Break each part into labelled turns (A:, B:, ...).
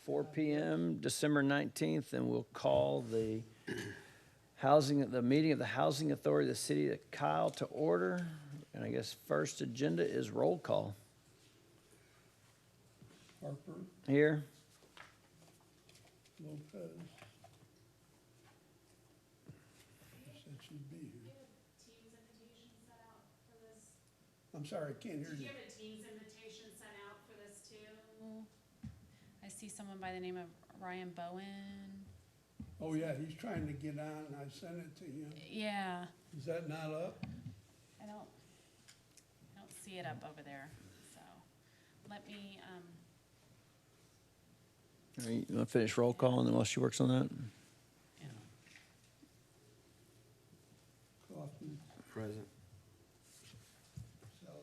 A: 4 PM, December 19th, and we'll call the meeting of the Housing Authority of the City of Kyle to order. And I guess first agenda is roll call.
B: Harper,
A: Here.
B: Lopez. She said she'd be here.
C: Teams invitation set out for this?
B: I'm sorry, I can't hear
C: Did
B: you.
C: you have a Teams invitation sent out for this too? I see someone by the name of Ryan Bowen.
B: Oh, yeah, he's trying to get on, and I sent it to him.
C: Yeah,
B: Is that not up?
C: I don't see it up over there, so let me,
A: All right, you want to finish roll call and then while she works on that?
C: yeah.
B: Kaufman,
D: Present.
B: Salazar.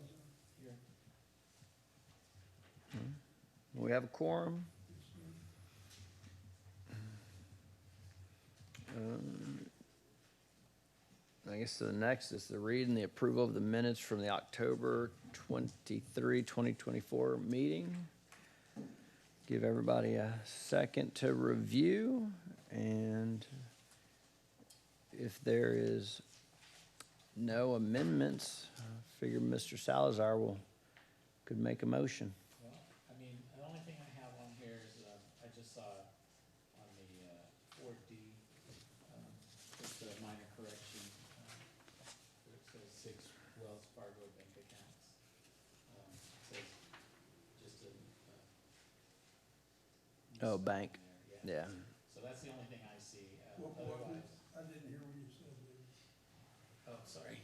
A: We have a quorum. I guess the next is the read and the approval of the minutes from the October 23, 2024 meeting. Give everybody a second to review, and if there is no amendments, I figure Mr. Salazar could make a motion.
E: Well, I mean, the only thing I have on here is, I just saw on the, 4D, just a minor correction. Where it says 6 Wells Fargo bank accounts. It says just a,
A: Oh,
E: misspelling
A: bank.
E: there,
A: Yeah.
E: So that's the only thing I see,
B: What,
E: otherwise,
B: I didn't hear what you said there.
E: oh, sorry.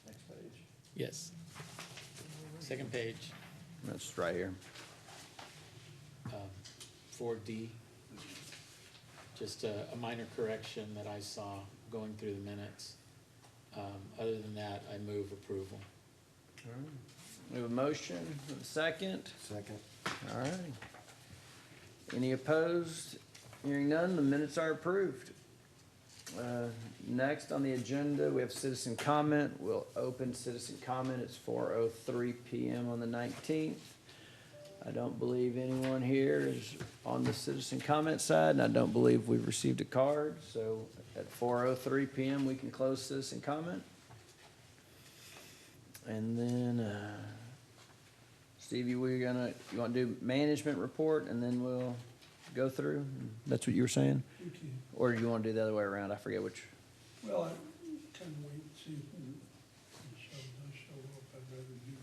B: Next page.
E: Yes. Second page,
A: That's right here.
E: 4D. Just a minor correction that I saw going through the minutes. Other than that, I move approval.
A: We have a motion, we have a second.
D: Second.
A: All right. Any opposed? Hearing none, the minutes are approved. Next on the agenda, we have citizen comment. We'll open citizen comment. It's 4:03 PM on the 19th. I don't believe anyone here is on the citizen comment side, and I don't believe we've received a card. So at 4:03 PM, we can close citizen comment. And then, Stevie, you want to do management report, and then we'll go through? That's what you were saying?
B: Okay,
A: Or do you want to do the other way around? I forget which.
B: well, I kind of wait and see if Michelle does show up. I'd rather do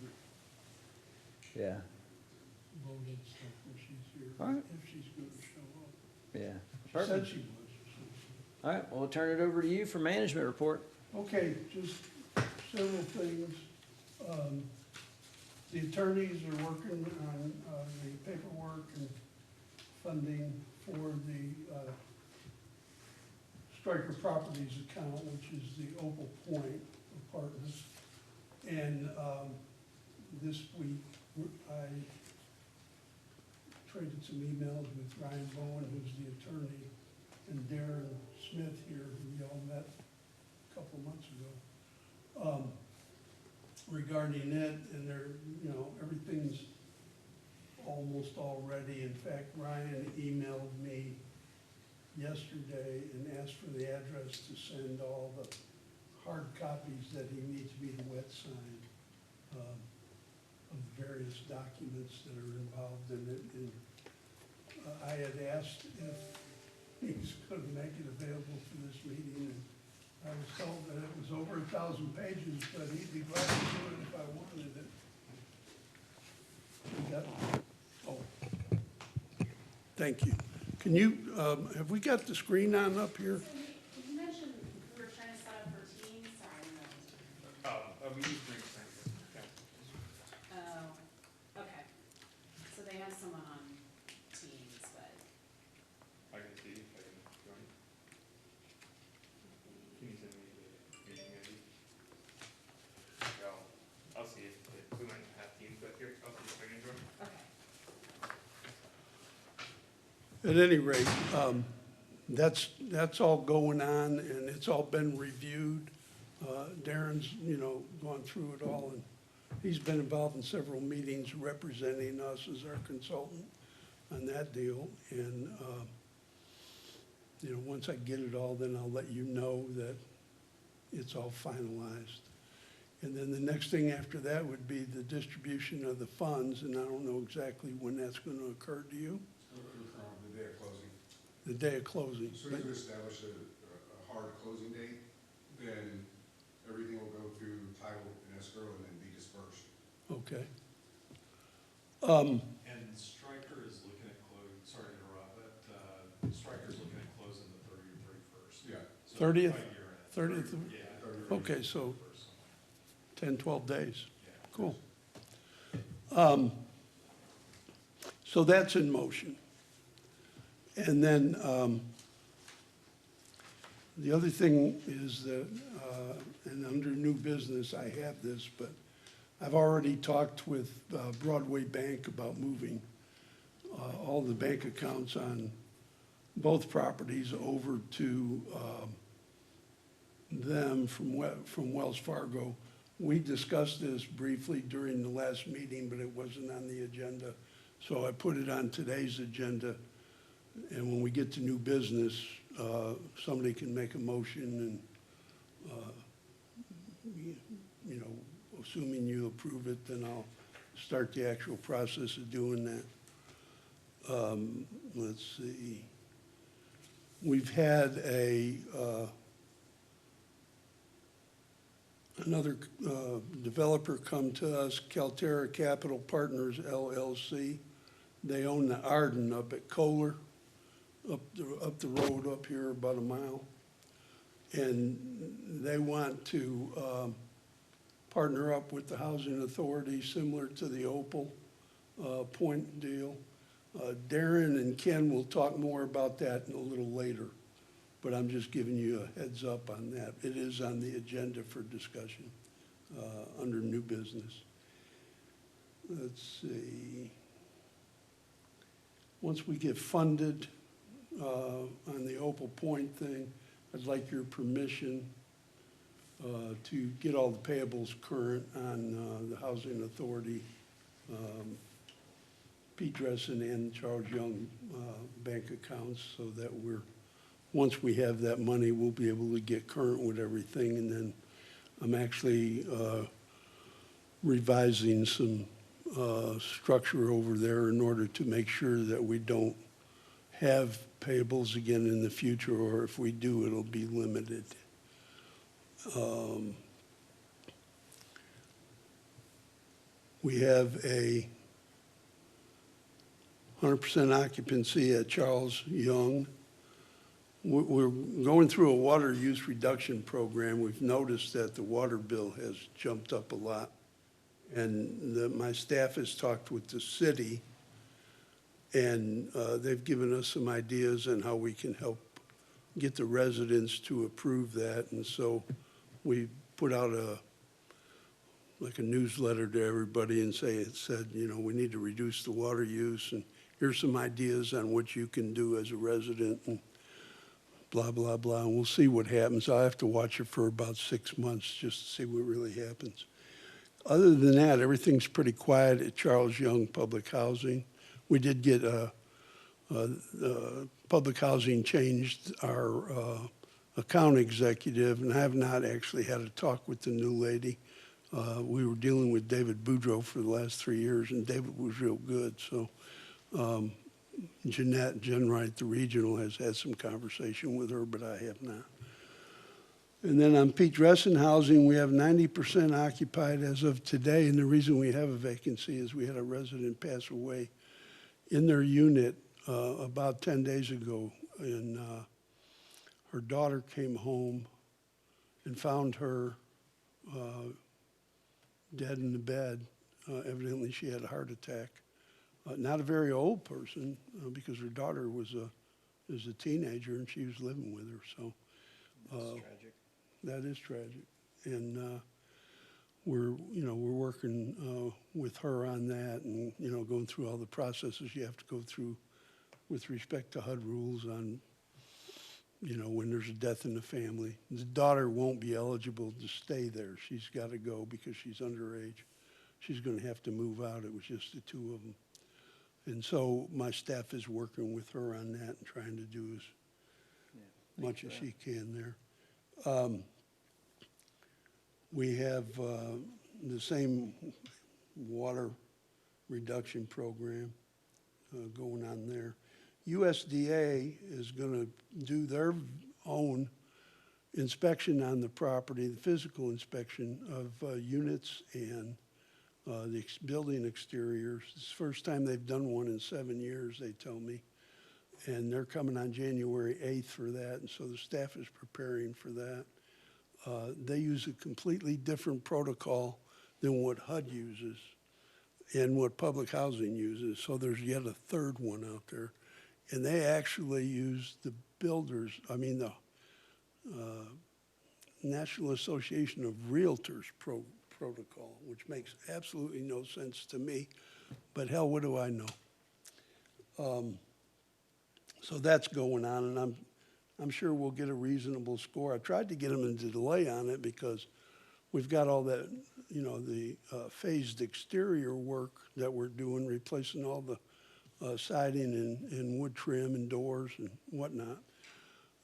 B: the
A: Yeah,
B: voting stuff when she's here,
A: All right.
B: if she's going to show up.
A: yeah.
B: She said
A: Perfect.
B: she was. So.
A: All right, well, we'll turn it over to you for management report.
B: Okay, just several things. The attorneys are working on the paperwork and funding for the Stryker Properties account, which is the Opal Point Apartments. And this week, I traded some emails with Ryan Bowen, who's the attorney, and Darren Smith here, who y'all met a couple months ago, regarding it, and they're, everything's almost all ready. In fact, Ryan emailed me yesterday and asked for the address to send all the hard copies that he needs me to wet sign of the various documents that are involved in it. And I had asked if he was going to make it available for this meeting, and I was told that it was over 1,000 pages, but he'd be glad to do it if I wanted it. We got, oh, thank you. Can you, have we got the screen on up here?
C: You mentioned we were trying to set up for Teams, sorry, no.
F: We use Greek scientists.
C: Oh, okay. So they have someone on Teams, but.
F: I can see if I can join. Can you send me the meeting ID? I'll see if we might have Teams, but here, I'll see if I can join.
C: Okay.
B: At any rate, that's all going on, and it's all been reviewed. Darren's, gone through it all, and he's been involved in several meetings representing us as our consultant. on that deal. And, you know, once I get it all, then I'll let you know that it's all finalized. And then the next thing after that would be the distribution of the funds, and I don't know exactly when that's going to occur to you,
D: The day of closing.
B: the day of closing.
D: As soon as we establish a hard closing date, then everything will go through title and escrow and then be dispersed.
B: Okay.
G: And Stryker is looking at closing, sorry to interrupt, but Stryker's looking at closing the 30th or 31st.
D: Yeah.
G: So
B: 30th?
G: by year end.
B: 30th?
G: Yeah.
B: Okay, so 10, 12 days.
G: Yeah.
B: Cool. So that's in motion. And then the other thing is that, and under new business, I have this, but I've already talked with Broadway Bank about moving all the bank accounts on both properties over to them from Wells Fargo. We discussed this briefly during the last meeting, but it wasn't on the agenda. So I put it on today's agenda. And when we get to new business, somebody can make a motion and, you know, assuming you approve it, then I'll start the actual process of doing that. Let's see. We've had another developer come to us, Calterra Capital Partners LLC. They own the Arden up at Kohler, up the road up here about a mile. And they want to partner up with the Housing Authority, similar to the Opal Point deal. Darren and Ken will talk more about that a little later, but I'm just giving you a heads up on that. It is on the agenda for discussion under new business. Let's see. Once we get funded on the Opal Point thing, I'd like your permission to get all the payables current on the Housing Authority, Pete Dressen and Charles Young bank accounts, so that once we have that money, we'll be able to get current with everything. And then I'm actually revising some structure over there in order to make sure that we don't have payables again in the future, or if we do, it'll be limited. We have a 100% occupancy at Charles Young. We're going through a water use reduction program. We've noticed that the water bill has jumped up a lot. And my staff has talked with the city, and they've given us some ideas on how we can help get the residents to approve that. And so we put out a newsletter to everybody and said, you know, we need to reduce the water use, and here's some ideas on what you can do as a resident, and blah, blah, blah. And we'll see what happens. I'll have to watch it for about 6 months just to see what really happens. Other than that, everything's pretty quiet at Charles Young Public Housing. We did get Public Housing changed our account executive, and I have not actually had a talk with the new lady. We were dealing with David Boudreau for the last 3 years, and David was real good. So Jeanette Jenwright, the regional, has had some conversation with her, but I have not. And then on Pete Dressen Housing, we have 90% occupied as of today, and the reason we have a vacancy is we had a resident pass away in their unit about 10 days ago, and her daughter came home and found her dead in the bed. Evidently, she had a heart attack. Not a very old person, because her daughter was a teenager and she was living with her. So
A: That's tragic.
B: that is tragic, and we're working with her on that, and going through all the processes you have to go through with respect to HUD rules on when there's a death in the family. The daughter won't be eligible to stay there. She's got to go because she's underage. She's going to have to move out. It was just the two of them. And so my staff is working with her on that and trying to do as
A: Yeah,
B: much
A: thanks
B: as
A: for
B: she can there. We have the same water reduction program going on there. USDA is going to do their own inspection on the property, the physical inspection of units and the building exteriors. It's the first time they've done one in 7 years, they tell me. And they're coming on January 8th for that, and so the staff is preparing for that. They use a completely different protocol than what HUD uses and what public housing uses, so there's yet a third one out there. And they actually use the builders, I mean, the National Association of Realtors protocol, which makes absolutely no sense to me, but hell, what do I know? So that's going on, and I'm sure we'll get a reasonable score. I tried to get them a delay on it because we've got all that, you know, the phased exterior work that we're doing, replacing all the siding and wood trim and doors and whatnot,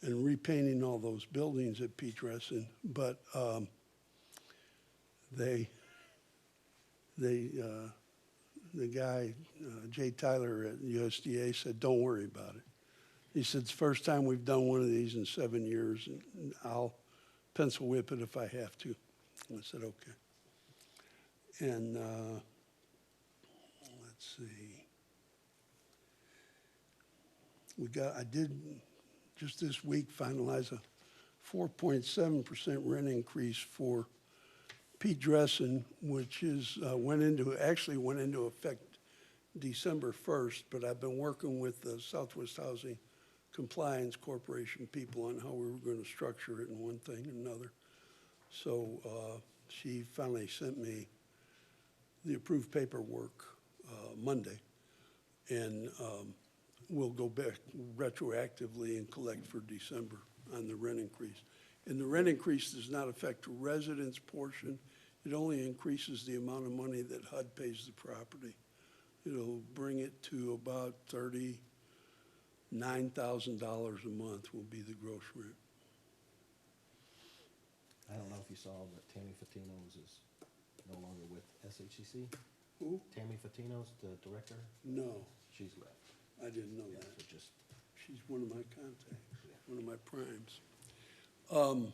B: and repainting all those buildings at Pete Dressen. But the guy, Jay Tyler at USDA, said, "Don't worry about it." He said, "It's the first time we've done one of these in 7 years, and I'll pencil whip it if I have to." And I said, "Okay." And let's see. I did just this week finalize a 4.7% rent increase for Pete Dressen, which went into effect December 1st, but I've been working with the Southwest Housing Compliance Corporation people on how we were going to structure it and one thing and another. So she finally sent me the approved paperwork Monday, and we'll go back retroactively and collect for December on the rent increase. And the rent increase does not affect the residence portion. It only increases the amount of money that HUD pays the property. It'll bring it to about $39,000 a month will be the gross rent.
H: I don't know if you saw, but Tammy Fatino's is no longer with SHCC.
B: Who?
H: Tammy Fatino's the director,
B: No,
H: she's left.
B: I didn't know
H: Yeah,
B: that.
H: so just,
B: She's one of my contacts, one of my primes. Let me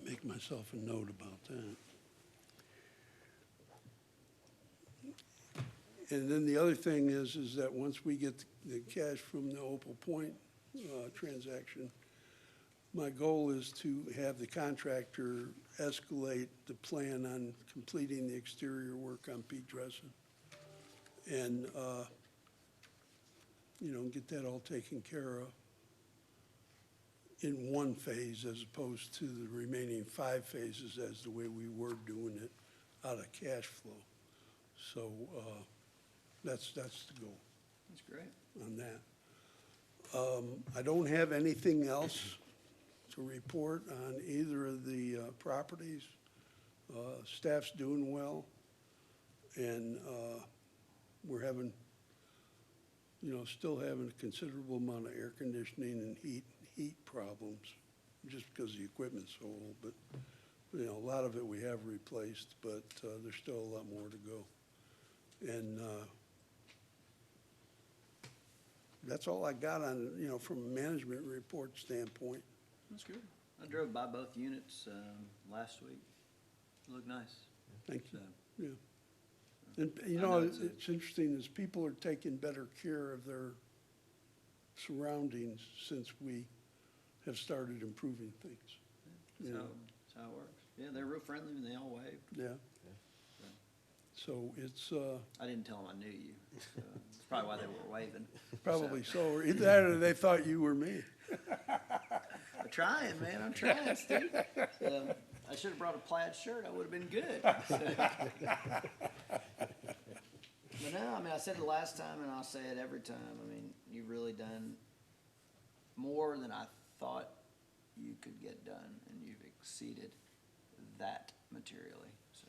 B: make myself a note about that. And then the other thing is that once we get the cash from the Opal Point transaction, my goal is to have the contractor escalate the plan on completing the exterior work on Pete Dressen. And, you know, get that all taken care of in one phase as opposed to the remaining 5 phases as the way we were doing it out of cash flow. So that's the goal
A: That's great.
B: on that. I don't have anything else to report on either of the properties. Staff's doing well, and we're having, you know, still having a considerable amount of air conditioning and heat problems, just because the equipment's so old. But, you know, a lot of it we have replaced, but there's still a lot more to go. And that's all I got on, you know, from a management report standpoint.
A: That's good. I drove by both units last week. It looked nice.
B: Thank you.
A: So,
B: Yeah. And, you
A: I
B: know,
A: know it's
B: it's interesting is people are taking better care of their surroundings since we have started improving things.
A: that's
B: Yeah.
A: that's how it works. Yeah, they're real friendly and they all waved.
B: Yeah. So it's
A: I didn't tell them I knew you. So that's probably why they were waving.
B: probably so. Either that or they thought you were me.
A: I'm trying, man. I'm trying, Steve. I should have brought a plaid shirt. I would have been good. But no, I mean, I said it last time and I'll say it every time. I mean, you've really done more than I thought you could get done, and you've exceeded that materially, so.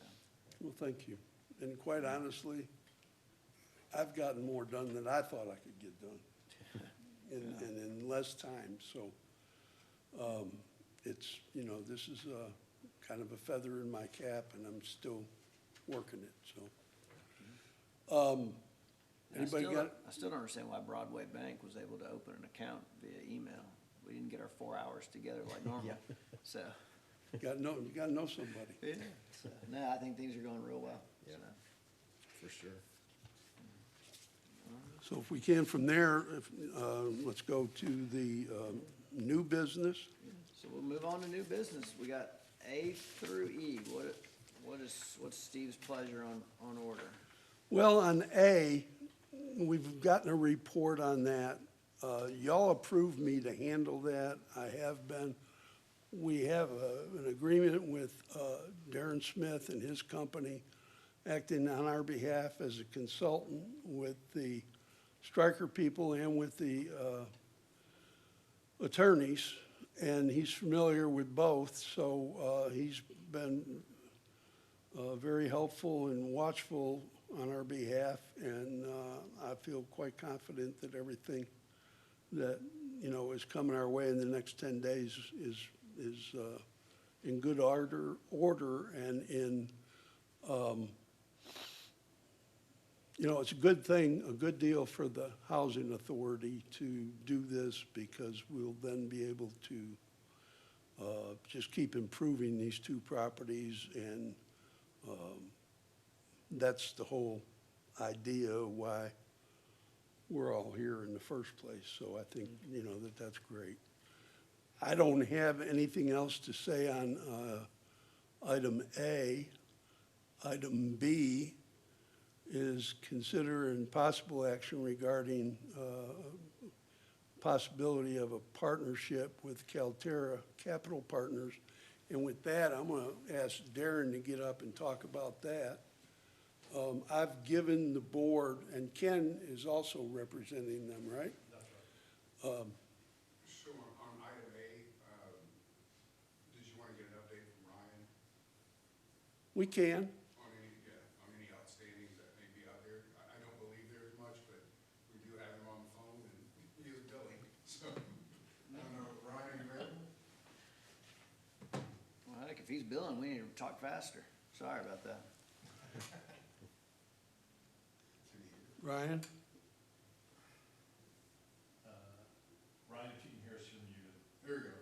B: Well, thank you. And quite honestly, I've gotten more done than I thought I could get done. And in less time, so, it's, you know, this is kind of a feather in my cap, and I'm still working it, so.
A: And
B: Anybody got,
A: I still don't understand why Broadway Bank was able to open an account via email. We didn't get our 4 hours together like normal, so.
B: you gotta know somebody.
A: Yeah. So, no, I think things are going real well.
H: Yeah.
A: So.
H: For sure.
B: So if we can from there, let's go to the new business.
A: So we'll move on to new business. We got A through E. What's Steve's pleasure on order?
B: Well, on A, we've gotten a report on that. Y'all approved me to handle that. I have been. We have an agreement with Darren Smith and his company acting on our behalf as a consultant with the Stryker people and with the attorneys, and he's familiar with both, so he's been very helpful and watchful on our behalf, and I feel quite confident that everything that, you know, is coming our way in the next 10 days is in good order and in, you know, it's a good thing, a good deal for the housing authority to do this, because we'll then be able to just keep improving these two properties, and that's the whole idea of why we're all here in the first place. So I think, you know, that's great. I don't have anything else to say on item A. Item B is consider and possible action regarding possibility of a partnership with Calterra Capital Partners. And with that, I'm going to ask Darren to get up and talk about that. I've given the board, and Ken is also representing them, right?
D: So on item A, did you want to get an update from Ryan
B: We can.
D: on any outstandings that may be out there? I don't believe there's much, but we do have him on the phone, and he is billing, so, I don't know, Ryan, are you available?
A: Well, heck, if he's billing, we need to talk faster. Sorry about that.
B: Ryan?
G: Ryan, if you can hear us, you're muted.
D: There you go.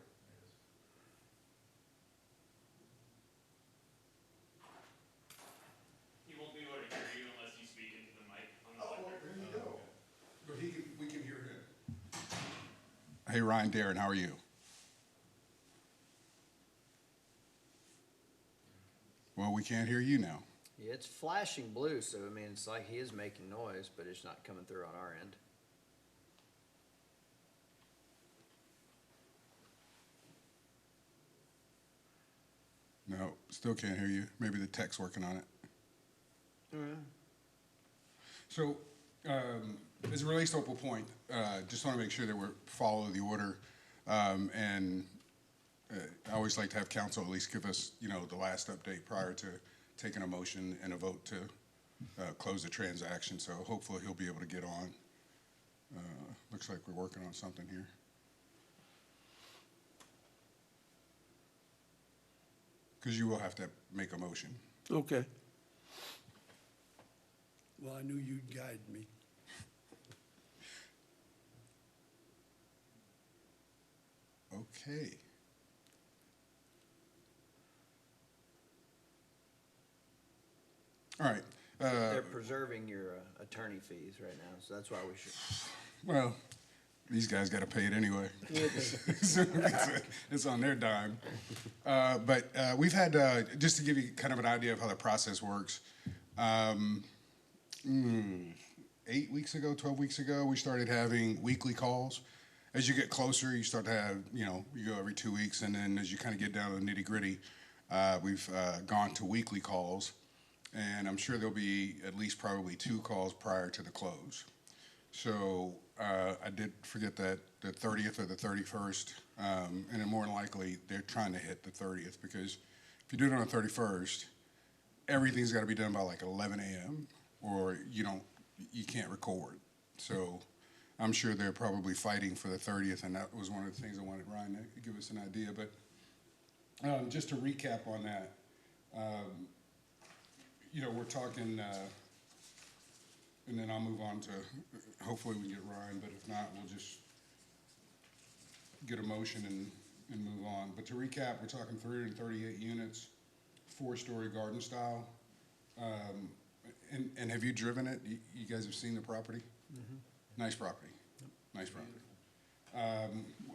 F: He won't be able to hear you unless you speak into the mic on the
D: Oh, well,
F: lectern.
D: there you go. But we can hear him. Hey, Ryan, Darren, how are you? Well, we can't hear you now.
A: Yeah, it's flashing blue, so I mean, it's like he is making noise, but it's not coming through on our end.
D: No, still can't hear you. Maybe the tech's working on it. So, as it relates to Opal Point, just want to make sure that we're follow the order. And I always like to have council at least give us, you know, the last update prior to taking a motion and a vote to close the transaction. So hopefully he'll be able to get on. Looks like we're working on something here. Because you will have to make a motion.
B: Okay. Well, I knew you'd guide me.
D: Okay. All right.
A: They're preserving your attorney fees right now, so that's why we should.
D: Well, these guys got to pay it anyway. It's on their dime. But we've had, just to give you kind of an idea of how the process works, 8 weeks ago, 12 weeks ago, we started having weekly calls. As you get closer, you start to have, you know, you go every 2 weeks, and then as you kind of get down to the nitty gritty, we've gone to weekly calls, and I'm sure there'll be at least probably 2 calls prior to the close. So I did forget that the 30th or the 31st, and then more than likely they're trying to hit the 30th, because if you do it on the 31st, everything's got to be done by like 11 a.m. or you don't you can't record. So I'm sure they're probably fighting for the 30th, and that was one of the things I wanted Ryan to give us an idea. But just to recap on that, we're talking, and then I'll move on to, hopefully we can get Ryan, but if not, we'll just get a motion and move on. But to recap, we're talking 338 units, 4-story garden style. And have you driven it? You guys have seen the property? Nice property. Nice property.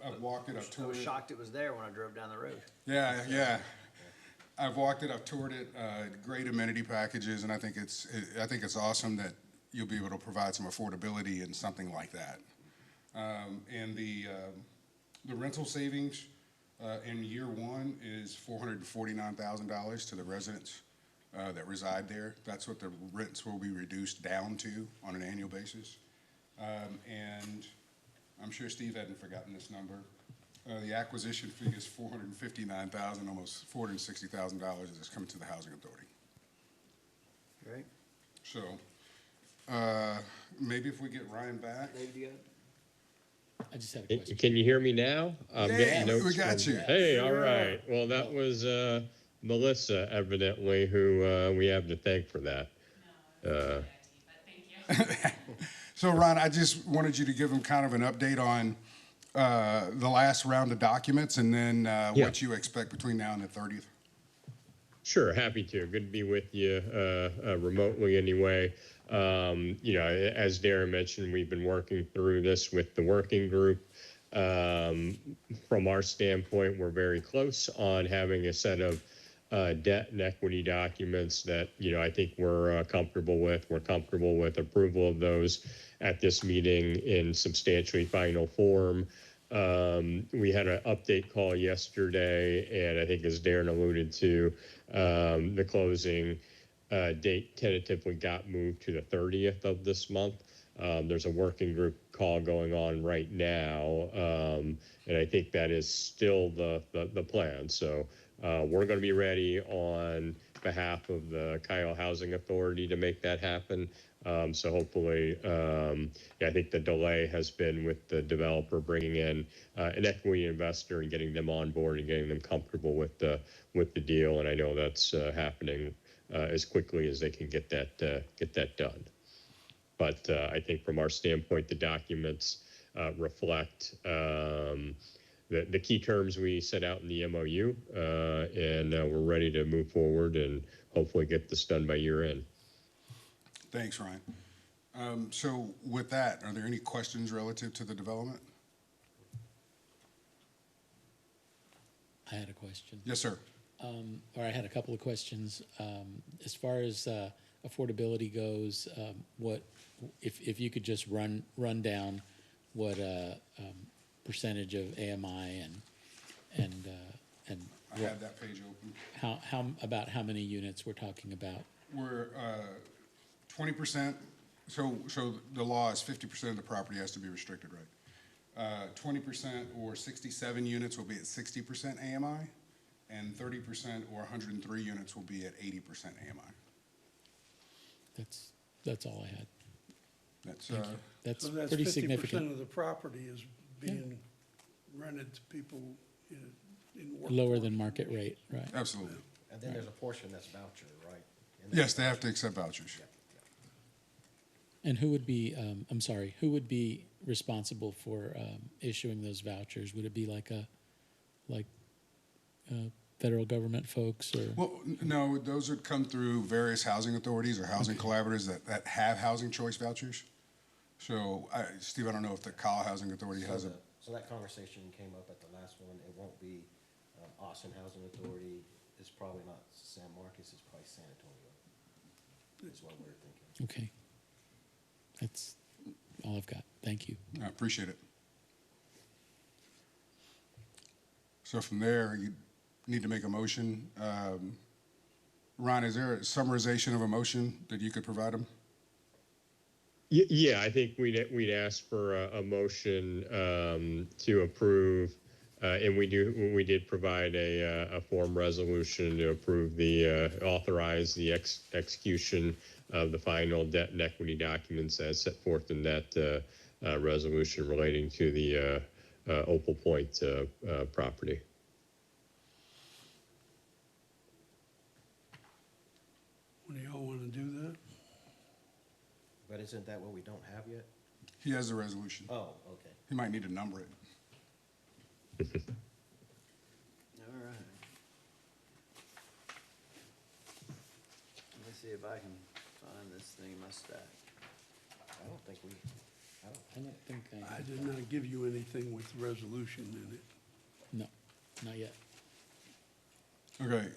D: I've walked it, I've
A: I
D: toured
A: was
D: it.
A: shocked it was there when I drove down the road.
D: Yeah. I've walked it, I've toured it, great amenity packages, and I think it's awesome that you'll be able to provide some affordability in something like that. And the rental savings in year one is $449,000 to the residents that reside there. That's what the rents will be reduced down to on an annual basis. And I'm sure Steve hadn't forgotten this number. The acquisition fee is $459,000, almost $460,000 that's coming to the Housing Authority.
A: Great.
D: So maybe if we get Ryan back.
A: Dave, you got?
I: I just had a question.
J: Can you hear me now? I'm
D: Yeah,
J: getting notes
D: we got
J: from-
D: you.
J: Hey, all right. Well, that was Melissa, evidently, who we have to thank for that.
C: No, it was IT, but thank you.
D: So, Ron, I just wanted you to give them kind of an update on the last round of documents and then what you expect between now and the 30th.
J: Sure, happy to. Good to be with you remotely anyway. As Darren mentioned, we've been working through this with the working group. From our standpoint, we're very close on having a set of debt and equity documents that, I think we're comfortable with. We're comfortable with approval of those at this meeting in substantially final form. We had an update call yesterday, and I think as Darren alluded to, the closing date tentatively got moved to the 30th of this month. There's a working group call going on right now, and I think that is still the plan. So we're going to be ready on behalf of the Kyle Housing Authority to make that happen. So hopefully, I think the delay has been with the developer bringing in an equity investor and getting them on board and getting them comfortable with the deal. And I know that's happening as quickly as they can get that done. But I think from our standpoint, the documents reflect the key terms we set out in the MOU, and we're ready to move forward and hopefully get this done by year end.
D: Thanks, Ryan. So with that, are there any questions relative to the development?
I: I had a question.
D: Yes, sir.
I: Or I had a couple of questions. As far as affordability goes, what if you could just run down what percentage of AMI and
D: I had that page open.
I: how many units we're talking about?
D: We're 20%. So the law is 50% of the property has to be restricted, right? 20% or 67 units will be at 60% AMI, and 30% or 103 units will be at 80% AMI.
I: That's all I had.
D: That's
I: Thank you. That's
B: So that's
I: pretty
B: 50%
I: significant.
B: of the property is being rented to people in workforce.
I: Lower than market rate, right?
D: absolutely.
H: And then there's a portion that's voucher, right? And
D: Yes, they have to accept vouchers.
I: And who would be, who would be responsible for issuing those vouchers? Would it be like federal government folks or?
D: Well, no, those would come through various housing authorities or housing collaborators that have housing choice vouchers. So, Steve, I don't know if the Kyle Housing Authority has a.
H: So that conversation came up at the last one. It won't be Austin Housing Authority. It's probably not San Marcos. It's probably San Antonio. Is what we're thinking.
I: Okay. That's all I've got. Thank you.
D: I appreciate it. So from there, you need to make a motion. Ron, is there a summarization of a motion that you could provide him?
J: Yeah, I think we'd ask for a motion to approve And we did provide a form resolution to approve authorize the execution of the final debt and equity documents as set forth in that resolution relating to the Opal Point property.
B: When do y'all wanna do that?
H: But isn't that what we don't have yet?
D: He has the resolution.
H: Oh, okay.
D: He might need to number it.
A: All right. Let me see if I can find this thing in my stack.
H: I don't think
I: I don't think
B: I did not give you anything with resolution in it.
I: no, not yet.
D: Okay.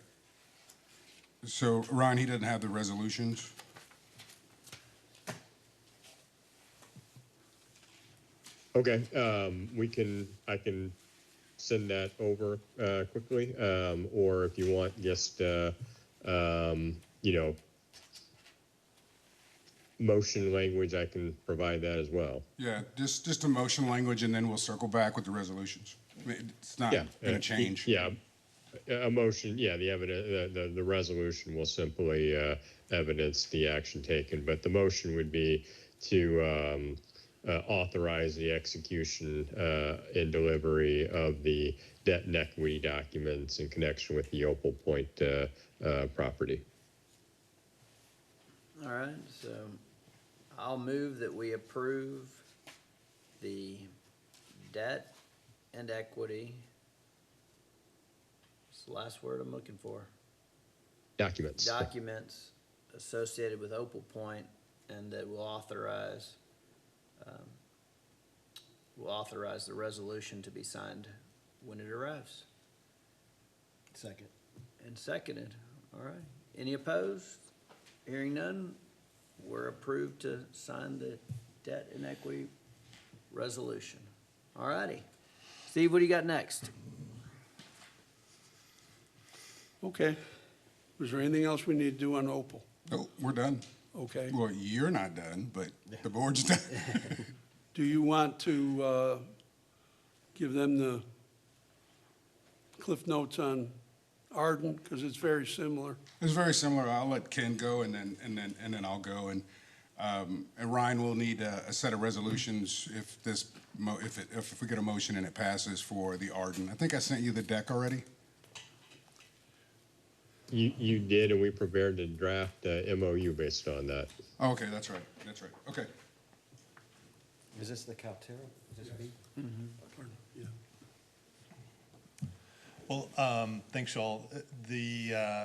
D: So Ryan, he doesn't have the resolutions.
J: Okay, I can send that over quickly, or if you want, just motion language, I can provide that as well.
D: Yeah, just a motion language, and then we'll circle back with the resolutions. I mean, it's not
J: Yeah,
D: gonna change.
J: Yeah, a motion. Yeah, the evidence, the resolution will simply evidence the action taken, but the motion would be to authorize the execution and delivery of the debt and equity documents in connection with the Opal Point property.
A: All right, so I'll move that we approve the debt and equity. What's the last word I'm looking for?
J: Documents.
A: Documents associated with Opal Point, and that will authorize the resolution to be signed when it arrives.
H: Second.
A: And seconded. All right. Any opposed? Hearing none, we're approved to sign the debt and equity resolution. All righty. Steve, what do you got next?
B: Okay. Was there anything else we need to do on Opal?
D: No, we're done.
B: Okay.
D: Well, you're not done, but the board's done.
B: Do you want to give them the cliff notes on Arden? Because it's very similar.
D: It's very similar. I'll let Ken go, and then I'll go. And Ryan will need a set of resolutions if we get a motion and it passes for the Arden. I think I sent you the deck already.
J: You did, and we prepared a draft MOU based on that.
D: Oh, okay, that's right. Okay.
H: Is this the Calterra? Is this B?
B: Pardon, yeah.
G: Well, thanks, y'all.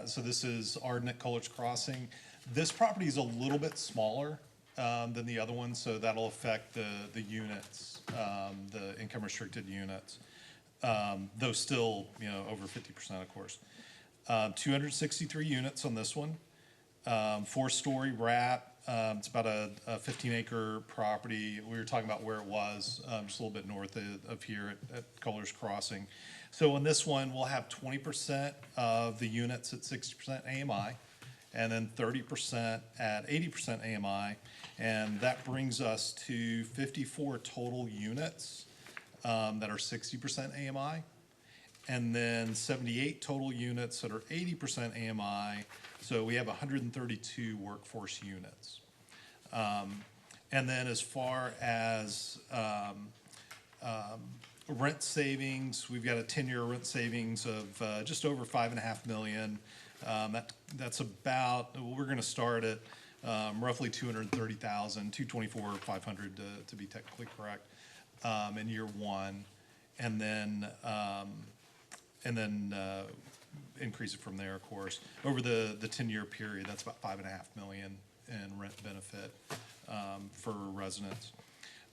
G: So this is Arden at Coleridge Crossing. This property is a little bit smaller than the other one, so that'll affect the units, the income restricted units. Though still, over 50%, of course. 263 units on this one, 4-story wrap. It's about a 15-acre property. We were talking about where it was, just a little bit north of here at Coleridge Crossing. So on this one, we'll have 20% of the units at 60% AMI, and then 30% at 80% AMI, and that brings us to 54 total units that are 60% AMI, and then 78 total units that are 80% AMI. So we have 132 workforce units. And then as far as rent savings, we've got a 10-year rent savings of just over $5.5 million. That's about, we're going to start at roughly $230,000, $224,500 to be technically correct, in year one, and then increase it from there, of course. Over the 10-year period, that's about $5.5 million in rent benefit for residents.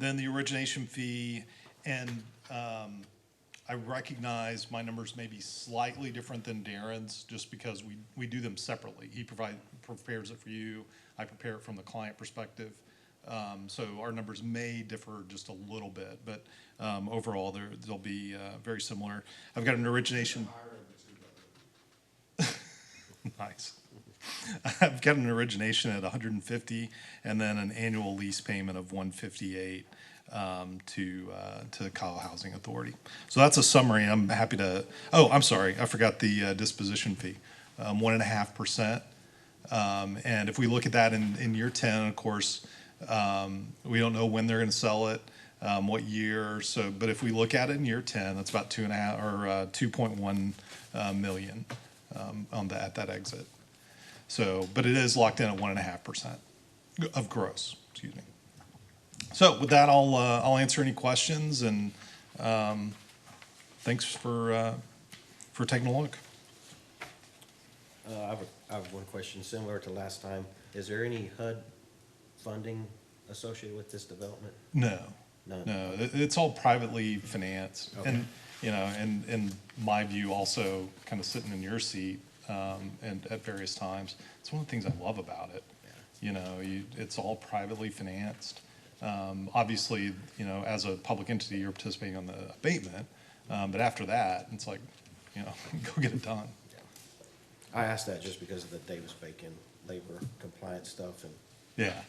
G: Then the origination fee, and I recognize my numbers may be slightly different than Darren's, just because we do them separately. He prepares it for you. I prepare it from the client perspective. So our numbers may differ just a little bit, but overall they'll be very similar. I've got an origination. Nice. I've got an origination at 150, and then an annual lease payment of 158. to the Kyle Housing Authority. So that's a summary. I'm happy to, oh, I'm sorry, I forgot the disposition fee, 1.5%. And if we look at that in year 10, of course, we don't know when they're going to sell it, what year. So, but if we look at it in year 10, that's about 2.1 million at that exit. So, but it is locked in at 1.5% of gross. Excuse me. So with that, I'll answer any questions, and thanks for taking a look.
H: I have one question similar to last time. Is there any HUD funding associated with this development?
G: No,
H: None?
G: no, it's all privately financed.
H: Okay.
G: And, you know, in my view, also kind of sitting in your seat, and at various times, it's one of the things I love about it.
H: Yeah.
G: You know, it's all privately financed. Obviously, you know, as a public entity, you're participating on the abatement, but after that, it's like, you know, go get it done.
H: I asked that just because of the Davis-Bacon labor compliance stuff, and
G: Yeah.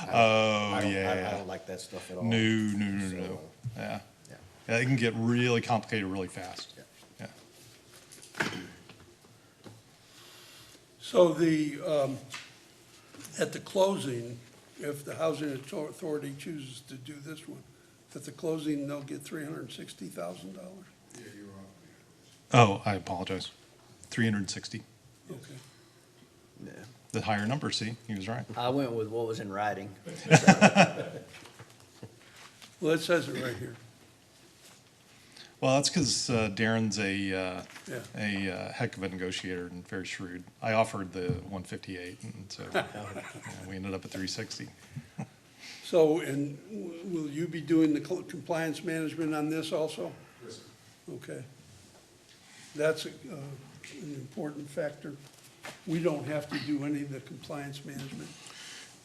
H: I
G: Yeah.
H: don't like that stuff at all.
G: No.
H: So,
G: Yeah.
H: yeah.
G: Yeah, it can get really complicated really fast.
H: Yeah.
G: Yeah.
B: So at the closing, if the Housing Authority chooses to do this one, at the closing, they'll get $360,000?
G: Oh, I apologize. 360.
B: Okay.
H: Yeah.
G: The higher number, see, he was right.
A: I went with what was in writing.
B: Well, it says it right here.
G: Well, that's because Darren's
B: Yeah.
G: a heck of a negotiator and very shrewd. I offered the 158, and so we ended up at 360.
B: So, and will you be doing the compliance management on this also?
D: Yes, sir.
B: Okay. That's an important factor. We don't have to do any of the compliance management.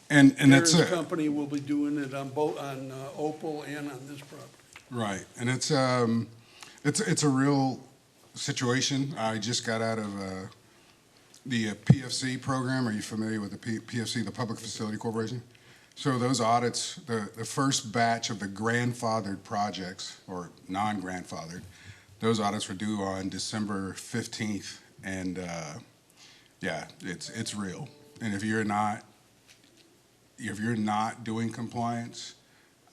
D: And that's
B: Darren's
D: it.
B: company will be doing it on both, on Opal and on this property.
D: Right, and it's a real situation. I just got out of the PFC program. Are you familiar with the PFC, the Public Facility Corporation? So those audits, the first batch of the grandfathered projects, or non-grandfathered, those audits were due on December 15th, and yeah, it's real. And if you're not doing compliance,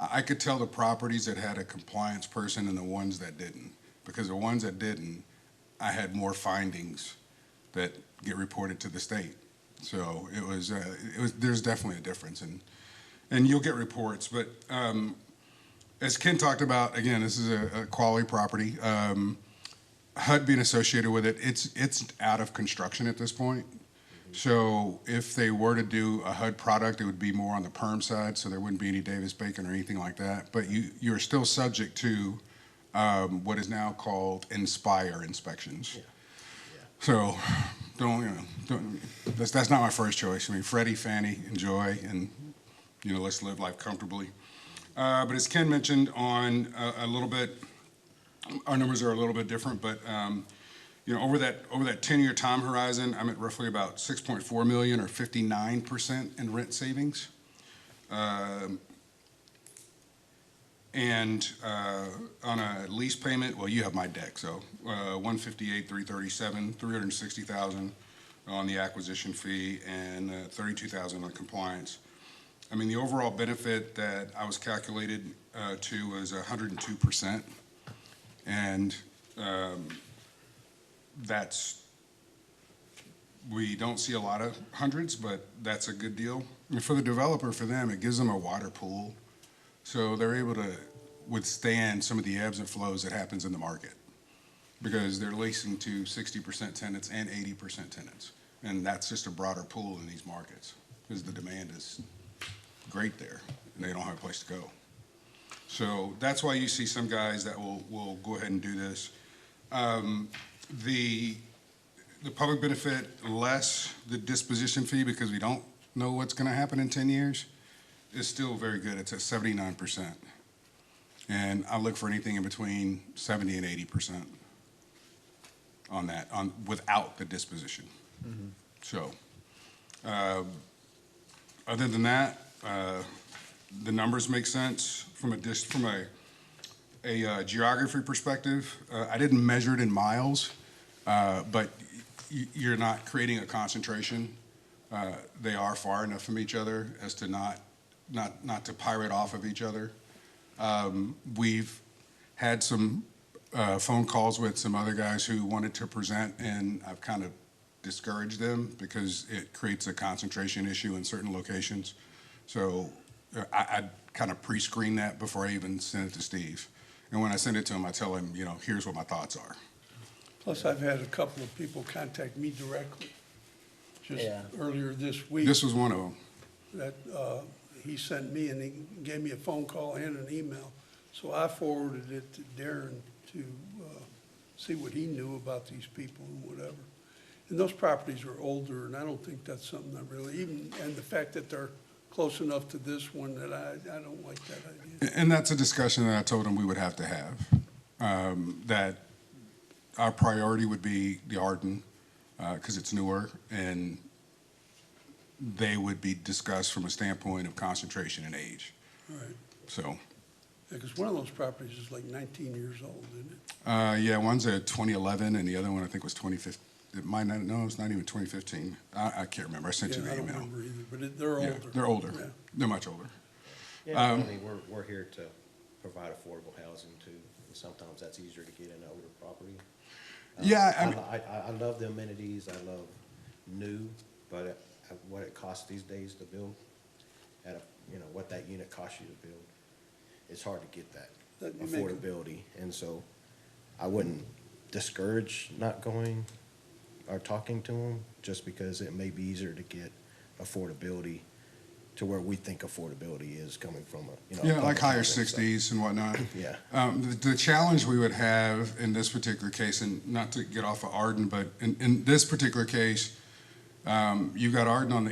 D: I could tell the properties that had a compliance person and the ones that didn't, because the ones that didn't, I had more findings that get reported to the state. So there's definitely a difference, and you'll get reports. But as Ken talked about, again, this is a quality property. HUD being associated with it, it's out of construction at this point. So if they were to do a HUD product, it would be more on the perm side, so there wouldn't be any Davis-Bacon or anything like that. But you're still subject to what is now called Inspire inspections.
H: Yeah.
D: So that's not my first choice. I mean, Freddie, Fannie, enjoy, and let's live life comfortably. But as Ken mentioned, on a little bit, our numbers are a little bit different, but over that 10-year time horizon, I'm at roughly about 6.4 million, or 59% in rent savings. And on a lease payment, well, you have my deck, so 158, 337, 360,000 on the acquisition fee, and 32,000 on compliance. I mean, the overall benefit that I was calculated to was 102%, and we don't see a lot of hundreds, but that's a good deal. And for the developer, for them, it gives them a water pool, so they're able to withstand some of the ebbs and flows that happens in the market, because they're leasing to 60% tenants and 80% tenants, and that's just a broader pool in these markets, because the demand is great there, and they don't have a place to go. So that's why you see some guys that will go ahead and do this. The public benefit less the disposition fee, because we don't know what's going to happen in 10 years, is still very good. It's at 79%. And I look for anything in between 70 and 80% on that, without the disposition. So other than that, the numbers make sense from from a geography perspective. I didn't measure it in miles, but you're not creating a concentration. They are far enough from each other as to not to pirate off of each other. We've had some phone calls with some other guys who wanted to present, and I've kind of discouraged them because it creates a concentration issue in certain locations. So I kind of pre-screen that before I even send it to Steve. And when I send it to him, I tell him, here's what my thoughts are.
B: Plus, I've had a couple of people contact me directly, just
A: Yeah.
B: earlier this week.
D: This was one of them.
B: That he sent me, and he gave me a phone call and an email. So I forwarded it to Darren to see what he knew about these people and whatever. And those properties are older, and I don't think that's something I really, and the fact that they're close enough to this one that I don't like that idea.
D: And that's a discussion that I told him we would have to have. That our priority would be the Arden, because it's newer, and they would be discussed from a standpoint of concentration and age.
B: Right.
D: So,
B: Because one of those properties is like 19 years old, isn't it?
D: yeah, one's a 2011, and the other one I think was 2015. It might not, no, it's not even 2015. I can't remember. I sent you
B: Yeah,
D: the
B: I don't
D: email.
B: remember either, but they're
D: Yeah,
B: older.
D: they're older.
B: Yeah.
D: They're much older.
H: Yeah, mainly we're here to provide affordable housing too, and sometimes that's easier to get in an older property.
D: Yeah, I mean,
H: I love the amenities, I love new, but what it costs these days to build, what that unit costs you to build, it's hard to get that
B: That you make-
H: affordability, and so I wouldn't discourage not going or talking to them, just because it may be easier to get affordability to where we think affordability is coming from a,
D: yeah, like
H: public
D: higher
H: housing, so,
D: 60s and whatnot.
H: Yeah.
D: The challenge we would have in this particular case, and not to get off of Arden, but in this particular case, you've got Arden on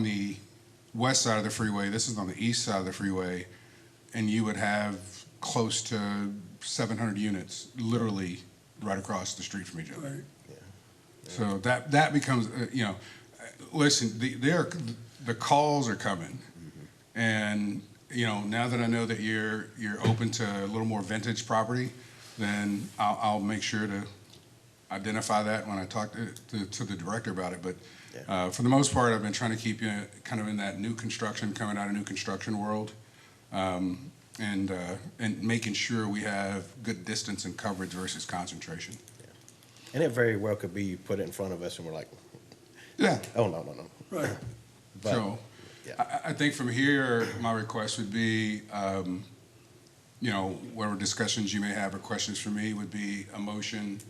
D: the west side of the freeway. This is on the east side of the freeway, and you would have close to 700 units, literally right across the street from each other.
B: Right.
D: So that becomes, listen, the calls are coming, and now that I know that you're open to a little more vintage property, then I'll make sure to identify that when I talk to the director about it. But for the most part, I've been trying to keep you kind of in that new construction, coming out of new construction world, and making sure we have good distance and coverage versus concentration.
H: And it very well could be you put it in front of us and we're like,
D: Yeah.
H: oh, no.
B: Right.
H: But,
D: So,
H: yeah.
D: I think from here, my request would be, whatever discussions you may have or questions for me would be a motion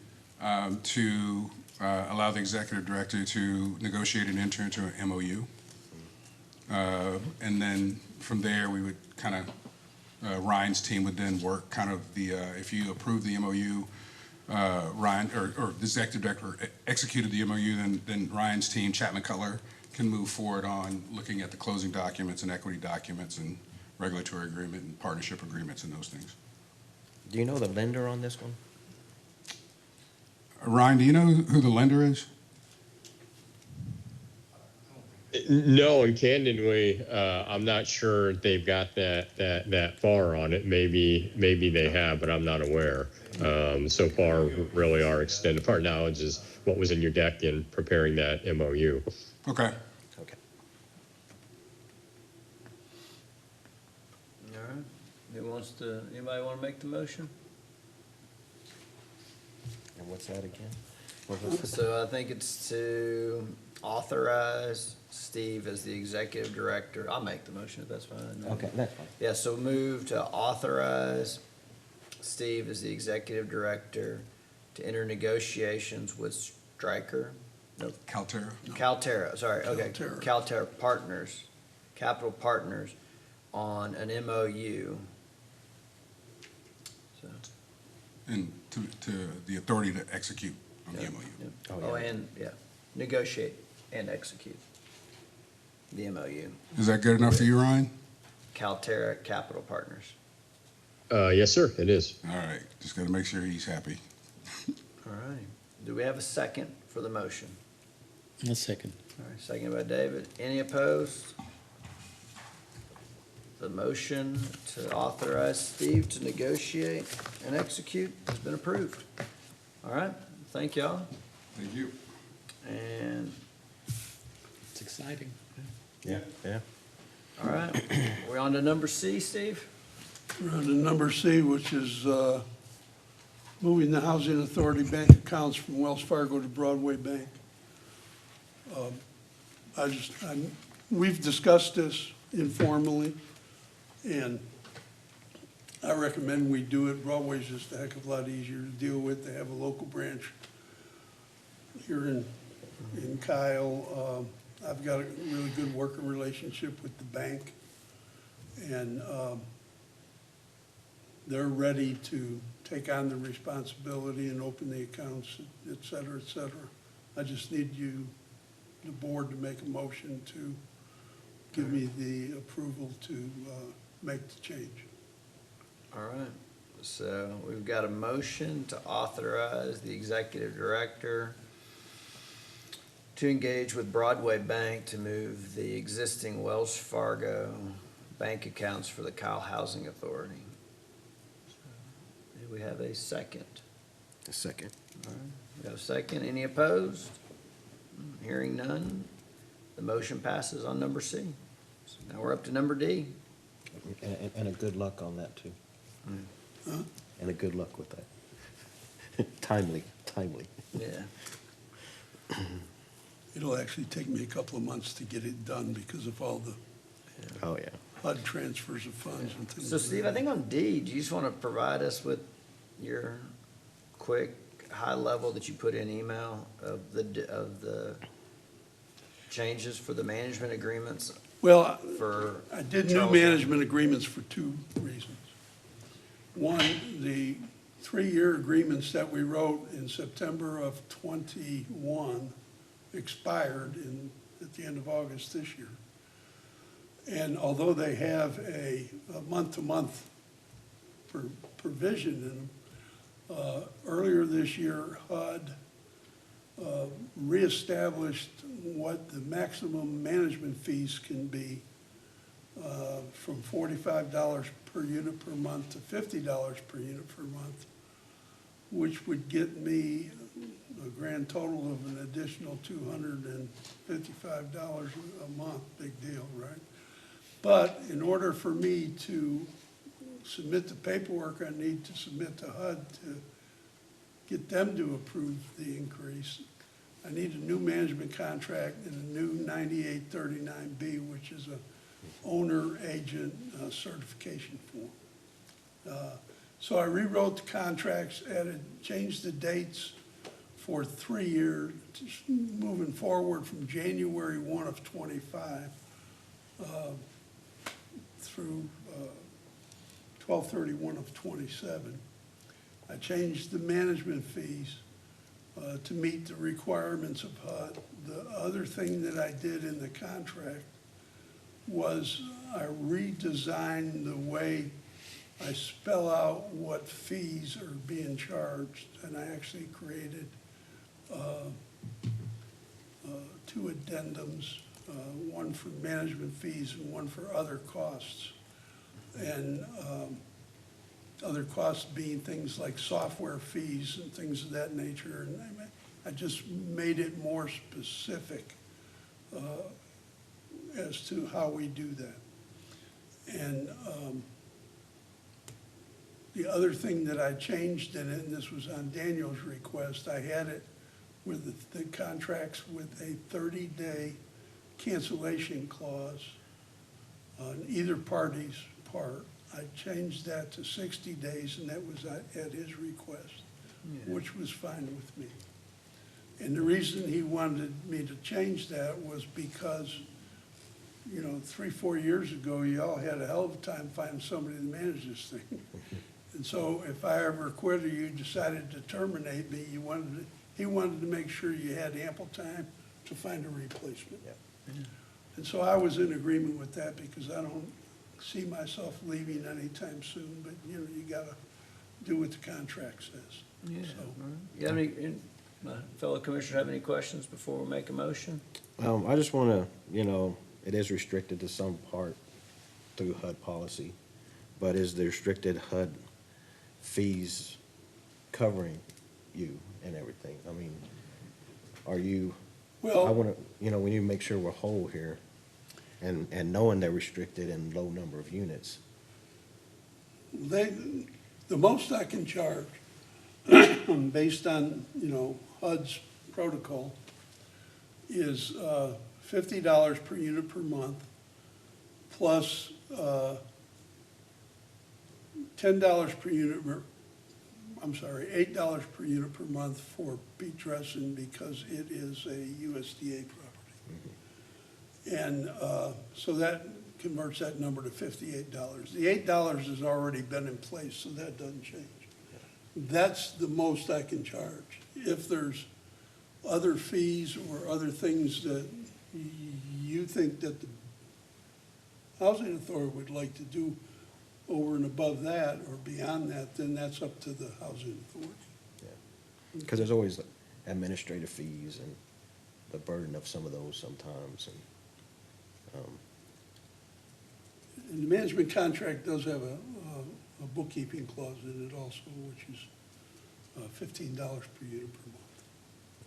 D: to allow the executive director to negotiate and enter into an MOU. And then from there, we would kind of, Ryan's team would then work kind of if you approve the MOU, Ryan, or the executive director executed the MOU, then Ryan's team, Chapman Cutler, can move forward on looking at the closing documents and equity documents and regulatory agreement and partnership agreements and those things.
H: Do you know the lender on this one?
D: Ryan, do you know who the lender is?
J: No, and candidly, I'm not sure they've got that far on it. Maybe they have, but I'm not aware. So far, really, our extent of our knowledge is what was in your deck in preparing that MOU.
D: Okay.
H: Okay.
A: All right. Anybody want to make the motion?
H: And what's that again? What was it?
A: So I think it's to authorize Steve as the executive director. I'll make the motion if that's fine.
H: Okay, that's fine.
A: Yeah, so move to authorize Steve as the executive director to enter negotiations with Stryker, no,
D: Calterra.
A: Calterra, sorry, okay,
B: Calterra.
A: Calterra Partners, Capital Partners on an MOU. So,
D: And to the authority to execute on the
A: yeah,
D: MOU.
A: yeah.
H: Oh,
A: Oh,
H: yeah.
A: and, yeah, negotiate and execute the MOU.
D: Is that good enough for you, Ryan?
A: Calterra Capital Partners.
J: Yes, sir, it is.
D: All right, just got to make sure he's happy.
A: All right. Do we have a second for the motion?
I: A second.
A: All right, second by David. Any opposed? The motion to authorize Steve to negotiate and execute has been approved. All right, thank y'all.
D: Thank you.
A: And,
I: It's exciting.
H: Yeah.
A: all right, we're on to number C, Steve?
B: We're on to number C, which is moving the Housing Authority bank accounts from Wells Fargo to Broadway Bank. We've discussed this informally, and I recommend we do it. Broadway's just a heck of a lot easier to deal with. They have a local branch here in Kyle. I've got a really good working relationship with the bank, and they're ready to take on the responsibility and open the accounts, et cetera, et cetera. I just need you, the board, to make a motion to give me the approval to make the change.
A: All right, so we've got a motion to authorize the executive director to engage with Broadway Bank to move the existing Wells Fargo bank accounts for the Kyle Housing Authority. Do we have a second?
H: A second.
A: All right, we have a second. Any opposed? Hearing none, the motion passes on number C. So now we're up to number D.
H: And a good luck on that too.
B: Huh?
H: And a good luck with that. Timely.
A: Yeah.
B: It'll actually take me a couple of months to get it done because of all the
H: Oh, yeah.
B: HUD transfers of funds and things.
A: So Steve, I think on D, do you just want to provide us with your quick, high level that you put in email of the changes for the management agreements
B: Well,
A: for?
B: I did new
A: Charles?
B: management agreements for two reasons. One, the 3-year agreements that we wrote in September of '21 expired at the end of August this year. And although they have a month-to-month provision in them, earlier this year, HUD reestablished what the maximum management fees can be from $45 per unit per month to $50 per unit per month, which would get me a grand total of an additional $255 a month. Big deal, right? But in order for me to submit the paperwork I need to submit to HUD to get them to approve the increase, I need a new management contract and a new 9839B, which is a owner-agent certification form. So I rewrote the contracts, changed the dates for 3 years, moving forward from January 1 of '25 through 12/31 of '27. I changed the management fees to meet the requirements of HUD. The other thing that I did in the contract was I redesigned the way I spell out what fees are being charged, and I actually created 2 addendums, one for management fees and one for other costs. And other costs being things like software fees and things of that nature. And I just made it more specific as to how we do that. And the other thing that I changed in it, and this was on Daniel's request, I had it with the contracts with a 30-day cancellation clause on either party's part. I changed that to 60 days, and that was at his request, which was fine with me. And the reason he wanted me to change that was because, 3-4 years ago, y'all had a hell of a time finding somebody to manage this thing. And so if I ever quit or you decided to terminate me, he wanted to make sure you had ample time to find a replacement. And so I was in agreement with that because I don't see myself leaving anytime soon, but you gotta do what the contract says.
A: Yeah.
B: So,
A: You have any, my fellow commissioners have any questions before we make a motion?
H: I just want to, it is restricted to some part through HUD policy, but is the restricted HUD fees covering you and everything? I mean, are you, I
B: Well,
H: wanna, you know, we need to make sure we're whole here, and knowing they're restricted in low number of units.
B: the most I can charge, based on, you know, HUD's protocol, is $50 per unit per month, plus $10 per unit, I'm sorry, $8 per unit per month for peat dressing because it is a USDA property. And so that converts that number to $58. The $8 has already been in place, so that doesn't change. That's the most I can charge. If there's other fees or other things that you think that the housing authority would like to do over and above that or beyond that, then that's up to the housing authority.
H: Because there's always administrative fees and the burden of some of those sometimes, and,
B: And the management contract does have a bookkeeping clause in it also, which is $15 per unit per month.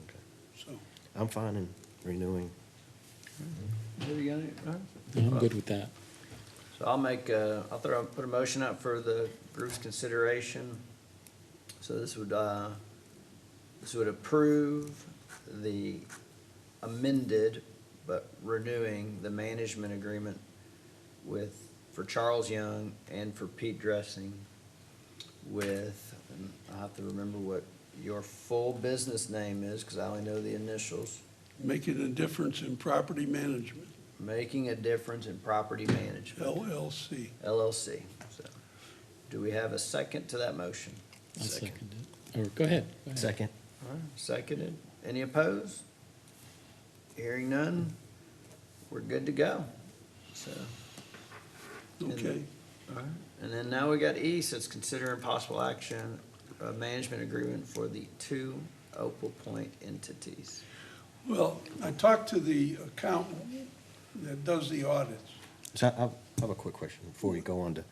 H: okay.
B: So,
H: I'm fine in renewing.
A: Have you got it, Ryan?
I: I'm good with that.
A: So I'll put a motion up for the group's consideration. So this would approve the amended but renewing the management agreement for Charles Young and for Pete Dressing with, and I have to remember what your full business name is, because I only know the initials.
B: making a difference in property management,
A: Making a Difference in Property Management,
B: LLC.
A: LLC. So, do we have a second to that motion?
I: I'll second it. Or, go ahead. Go ahead.
H: Second.
A: All right, seconded. Any opposed? Hearing none, we're good to go. So,
B: Okay.
A: all right. And then now we got E, so it's considering possible action, management agreement for the two Opal Point entities.
B: Well, I talked to the accountant that does the audits.
H: So I have a quick question before we go on to,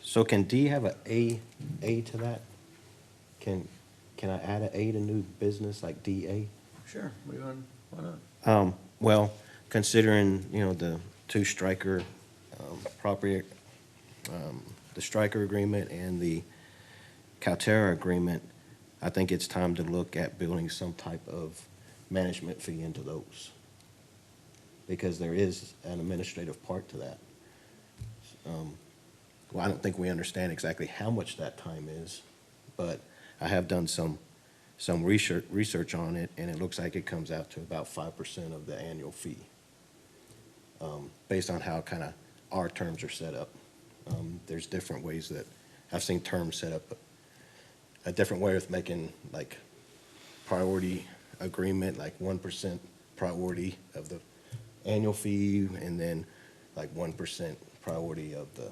H: so can D have a to that? Can I add a to new business, like DA?
A: Sure, why not?
H: Well, considering, you know, the two striker, property, the striker agreement and the Calterra agreement, I think it's time to look at building some type of management fee into those. Because there is an administrative part to that. Well, I don't think we understand exactly how much that time is, but I have done some research on it, and it looks like it comes out to about 5% of the annual fee, based on how kind of our terms are set up. There's different ways that, I've seen terms set up, a different way of making like priority agreement, like 1% priority of the annual fee, and then like 1% priority of the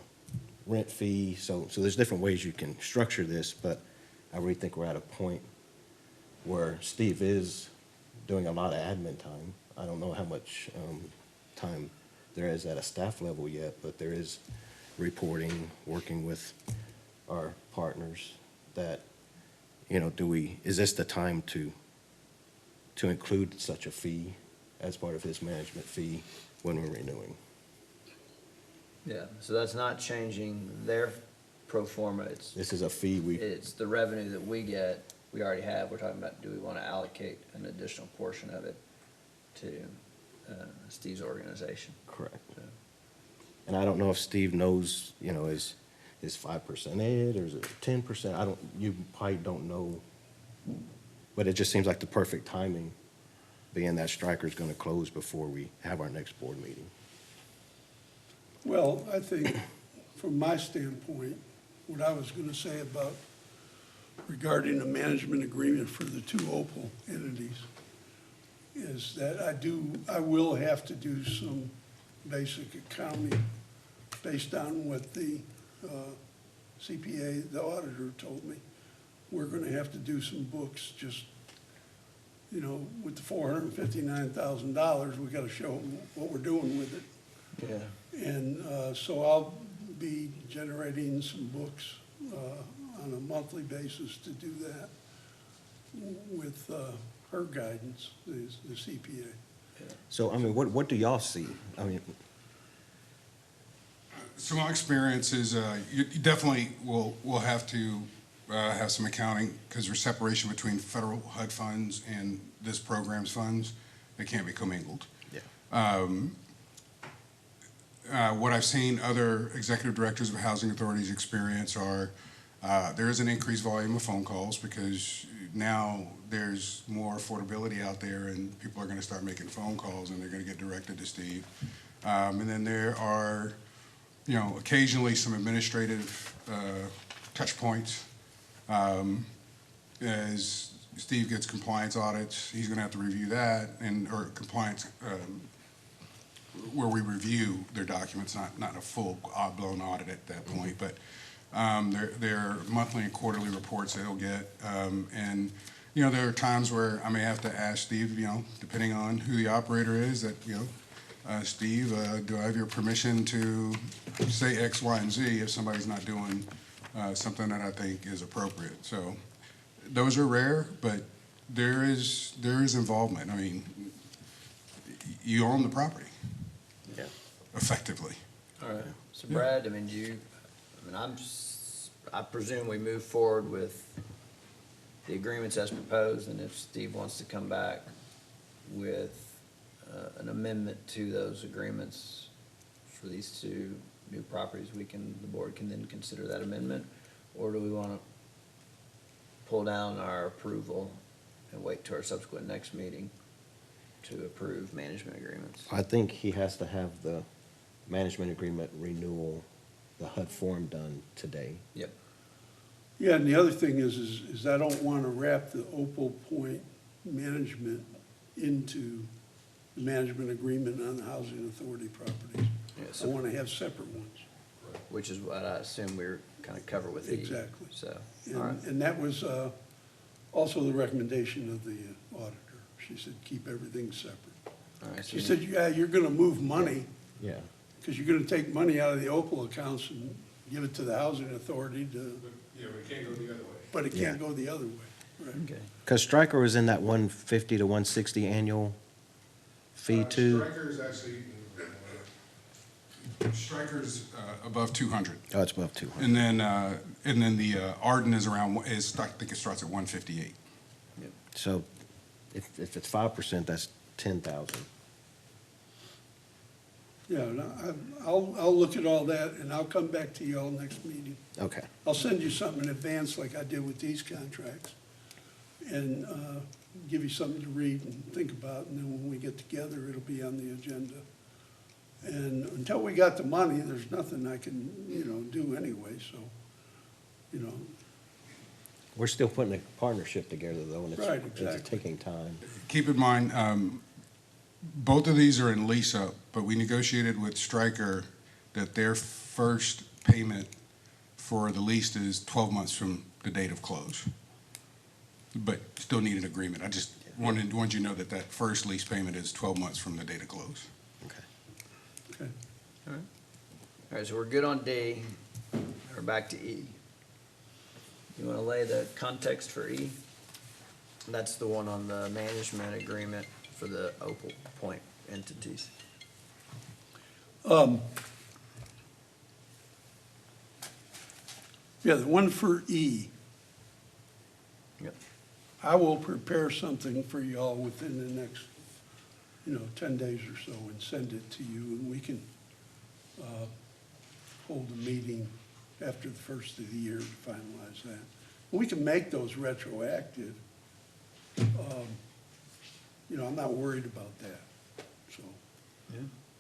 H: rent fee. So there's different ways you can structure this, but I really think we're at a point where Steve is doing a lot of admin time. I don't know how much time there is at a staff level yet, but there is reporting, working with our partners that, you know, is this the time to include such a fee as part of his management fee when we're renewing?
A: Yeah, so that's not changing their pro forma,
H: This is a fee
A: it's the revenue that we get, we already have. We're talking about, do we want to allocate an additional portion of it to Steve's organization?
H: correct.
A: So,
H: And I don't know if Steve knows, you know, is 5% it, or is it 10%? You probably don't know. But it just seems like the perfect timing, being that Stryker's gonna close before we have our next board meeting.
B: Well, I think from my standpoint, what I was gonna say about regarding the management agreement for the two Opal entities is that I will have to do some basic accounting based on what the CPA, the auditor, told me. We're gonna have to do some books, just, you know, with the $459,000, we gotta show them what we're doing with it.
A: yeah,
B: And so I'll be generating some books on a monthly basis to do that with her guidance, the CPA.
H: So, I mean, what do y'all see? I mean,
D: So my experience is, you definitely will have to have some accounting, because there's separation between federal HUD funds and this program's funds. They can't be commingled.
H: yeah.
D: What I've seen other executive directors of housing authorities experience are, there is an increased volume of phone calls, because now there's more affordability out there, and people are gonna start making phone calls, and they're gonna get directed to Steve. And then there are, occasionally some administrative touch points. As Steve gets compliance audits, he's gonna have to review that, or compliance, where we review their documents, not a full blown audit at that point, but there are monthly and quarterly reports that he'll get. And, there are times where I may have to ask Steve, depending on who the operator is, that, Steve, do I have your permission to say X, Y, and Z if somebody's not doing something that I think is appropriate? So those are rare, but there is involvement. I mean, you own the property.
A: Yeah.
D: Effectively.
A: All right. So Brad, I mean, I presume we move forward with the agreements as proposed, and if Steve wants to come back with an amendment to those agreements for these two new properties, the board can then consider that amendment? Or do we want to pull down our approval and wait to our subsequent next meeting to approve management agreements?
H: I think he has to have the management agreement renewal, the HUD form done today.
A: Yep.
B: Yeah, and the other thing is I don't want to wrap the Opal Point management into the management agreement on the housing authority properties.
A: Yeah,
B: I
A: so,
B: want to have separate ones.
A: which is what I assume we're kind of covered with E.
B: Exactly.
A: So, all right.
B: And that was also the recommendation of the auditor. She said, keep everything separate.
A: All right.
B: She said, yeah, you're going to move money,
H: Yeah.
B: because you're going to take money out of the Opal accounts and give it to the housing authority to,
D: Yeah, but it can't go the other way.
B: but it
H: Yeah.
B: can't go the other way. Right.
A: Okay.
H: Because Stryker was in that 150 to 160 annual fee too.
D: Stryker's above 200.
H: Oh, it's above 200.
D: And then the Arden is around, I think it starts at 158.
H: So if it's 5%, that's 10,000.
B: Yeah, and I'll look at all that, and I'll come back to you all next meeting.
H: Okay.
B: I'll send you something in advance like I did with these contracts, and give you something to read and think about, and then when we get together, it'll be on the agenda. And until we got the money, there's nothing I can, do anyway, so,
H: We're still putting a partnership together though, and
B: Right,
H: it's
B: exactly.
H: taking time.
D: Keep in mind, both of these are in lease-up, but we negotiated with Stryker that their first payment for the lease is 12 months from the date of close. But still need an agreement. I just wanted you to know that first lease payment is 12 months from the date of close.
B: okay.
A: All right, so we're good on D. We're back to E. You want to lay the context for E? That's the one on the management agreement for the Opal Point entities.
B: Yeah, the one for E,
A: Yep.
B: I will prepare something for y'all within the next, 10 days or so and send it to you, and we can hold a meeting after the first of the year to finalize that. We can make those retroactive. I'm not worried about that, so.
A: Yeah.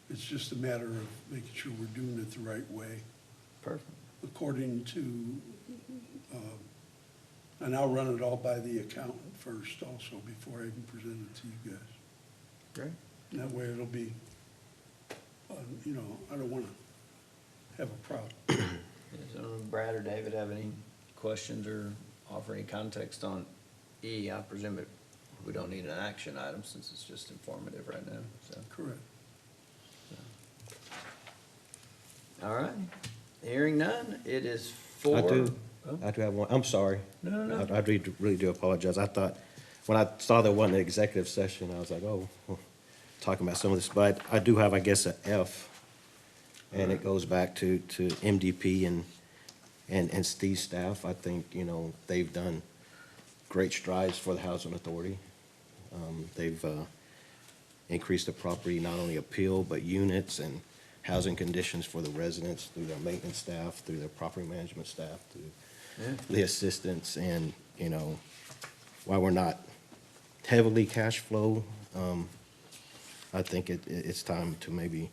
B: It's just a matter of making sure we're doing it the right way,
A: Perfect.
B: according to, and I'll run it all by the accountant first also, before I even present it to you guys.
A: Great.
B: And that way it'll be, I don't want to have a problem.
A: So Brad or David have any questions or offer any context on E? I presume we don't need an action item since it's just informative right now, so.
B: Correct.
A: All right. Hearing none, it is
H: I
A: four.
H: do,
A: Oh,
H: I do have one, I'm sorry.
A: No, no, no.
H: I really do apologize. I thought, when I saw there wasn't an executive session, I was like, oh, well, talking about some of this, but I do have, I guess, a F. And it goes back to MDP and Steve's staff. I think, you know, they've done great strides for the Housing Authority. They've increased the property, not only appeal, but units and housing conditions for the residents through their maintenance staff, through their property management staff, through
A: Yeah.
H: the assistants. And, you know, while we're not heavily cash flow, I think it's time to maybe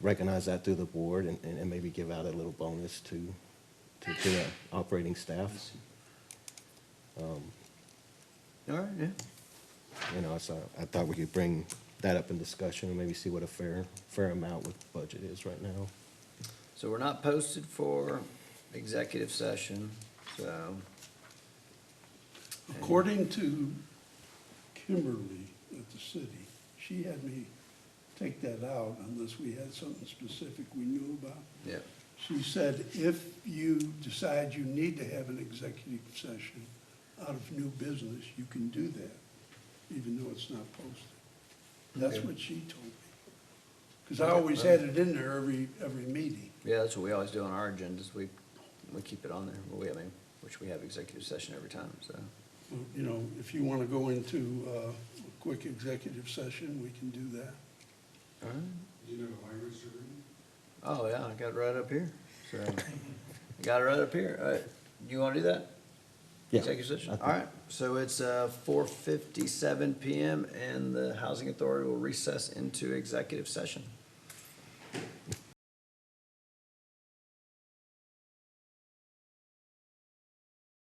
H: recognize that through the board and maybe give out a little bonus to the operating staff.
A: All right, yeah.
H: You know, so I thought we could bring that up in discussion and maybe see what a fair amount with budget is right now.
A: So we're not posted for executive session, so.
B: According to Kimberly at the city, she had me take that out unless we had something specific we knew about.
A: Yeah.
B: She said, if you decide you need to have an executive session out of new business, you can do that, even though it's not posted. That's
A: Okay.
B: what she told me. Because I always had it in there every meeting.
A: Yeah, that's what we always do on our agendas. We keep it on there. Which we have executive session every time, so.
B: You know, if you want to go into a quick executive session, we can do that.
A: All right.
D: Do you know the language to read?
A: Oh, yeah, I got it right up here. So, I got it right up here. All right, you want to do that?
H: Yeah.
A: Executive session?
H: I think-
A: All right, so it's 4:57 PM and the Housing Authority will recess into executive session.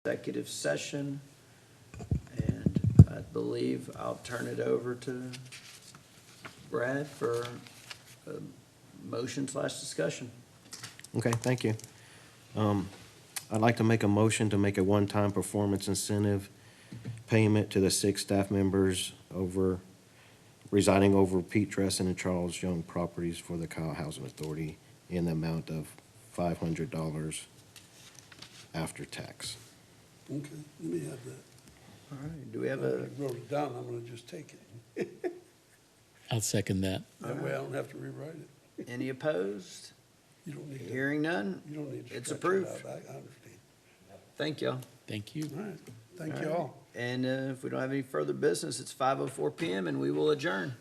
A: Executive session, and I believe I'll turn it over to Brad for a motion/discussion.
H: Okay, thank you. I'd like to make a motion to make a one-time performance incentive payment to the 6 staff members residing over Pete Dressen and Charles Young properties for the Kyle Housing Authority in the amount of $500 after tax.
B: Okay, let me have that.
A: All right, do we have
B: I
A: a,
B: wrote it down, I'm gonna just take it.
I: I'll second that.
B: That way I don't have to rewrite it.
A: any opposed?
B: You don't need to,
A: Hearing none?
B: you don't need to.
A: It's
B: stretch it
A: approved.
B: out. I understand.
A: Thank y'all.
I: Thank you.
B: All right, thank you all.
A: And if we don't have any further business, it's 5:04 PM and we will adjourn.